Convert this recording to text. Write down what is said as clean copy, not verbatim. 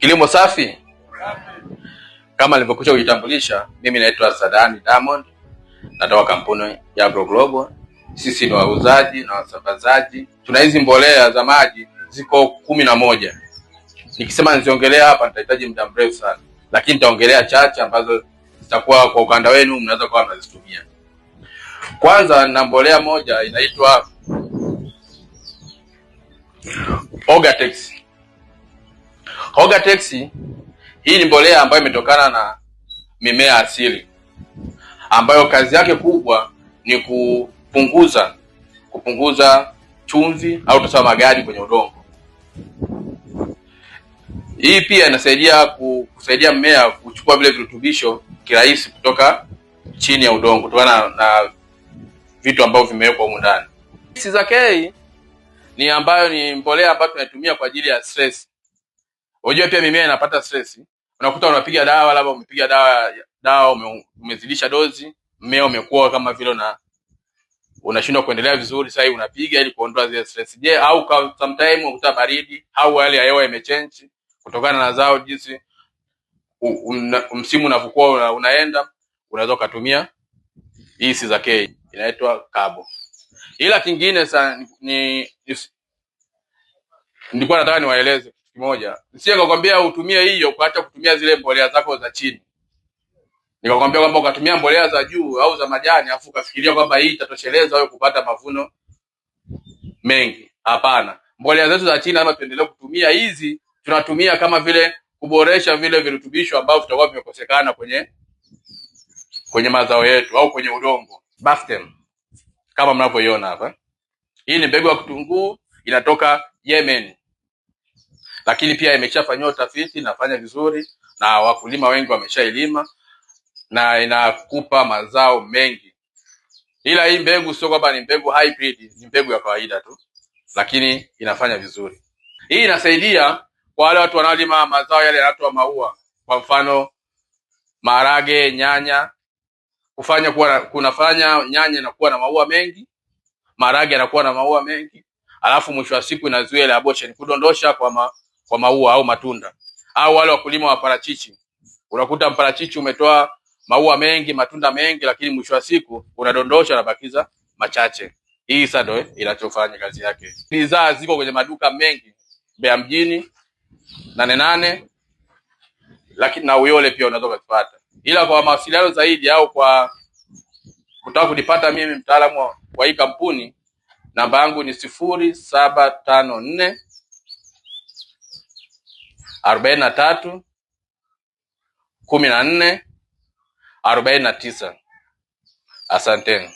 Kilimo safi. Kama nilivyokwisha kujitambulisha, mimi naitwa Sadani Diamond, natoka kampuni ya Agro Global. Sisi ni wauzaji na wasambazaji. Tuna hizi mbolea za maji ziko 11. Nikisema niziongelea hapa nitahitaji muda mrefu sana, lakini nitaongelea chache ambazo zitakuwa kwa ukanda wenu mnaweza kuwa mnazitumia. Kwanza na mbolea moja inaitwa Ogatex. Ogatex hii ni mbolea ambayo imetokana na mimea asili, ambayo kazi yake kubwa ni kupunguza chumvi au tuseme magadi kwenye udongo. Hii pia inasaidia kusaidia mmea kuchukua vile virutubisho kirahisi kutoka chini ya udongo kutokana na vitu ambavyo vimewekwa huko ndani. Sizakei ni mbolea ambayo tunatumia kwa ajili ya stress. Unajua pia mimea inapata stress. Unakuta unapiga dawa, labda umepiga dawa umezidisha dozi, mmea umekuwa kama vile unashindwa kuendelea vizuri, sasa unapiga ili kuondoa zile stress. Je, au sometime unakuta baridi au hali ya hewa imechange kutokana na zao jinsi msimu unapokuwa unaenda, unaweza kutumia hii Sizakei, inaitwa Carbo. Ila kingine sana nilikuwa nataka niwaeleze kitu kimoja. Nikakwambia utumie hiyo kuacha kutumia zile mbolea zako za chini. Nikakwambia kwamba ukatumia mbolea za juu au za majani afu ukafikiria kwamba hii itatosheleza wewe kupata mavuno mengi. Hapana. Mbolea zetu za chini ama tuendelee kutumia hizi, tunatumia kama vile kuboresha vile virutubisho ambavyo vitakuwa vimekosekana kwenye mazao yetu au kwenye udongo. Baftem kama mnavyoiona hapa. Hii ni mbegu ya kitunguu, inatoka Yemen. Lakini pia imeshafanywa utafiti, inafanya vizuri na wakulima wengi wameshailima na inakupa mazao mengi. Ila hii mbegu sio kwamba ni mbegu hybrid, ni mbegu ya kawaida tu, lakini inafanya vizuri. Hii inasaidia kwa wale watu wanaolima mazao yale yanatoa maua, kwa mfano maharage, nyanya, kunafanya nyanya inakuwa na maua mengi, maharage yanakuwa na maua mengi, alafu mwisho wa siku inazuia ile abortion, kudondosha kwa maua au matunda. Au wale wakulima wa parachichi, unakuta mparachichi umetoa maua mengi, matunda mengi, lakini mwisho wa siku unadondosha na bakiza machache. Hii sasa ndio inachofanya kazi yake. Bidhaa ziko kwenye maduka mengi, Mbeya mjini 88, lakini na Uyole pia unaweza kupata. Ila kwa mawasiliano zaidi au kwa kutaka kunipata mimi mtaalamu wa hii kampuni, namba yangu ni 0754 43 14 49. Asanteni.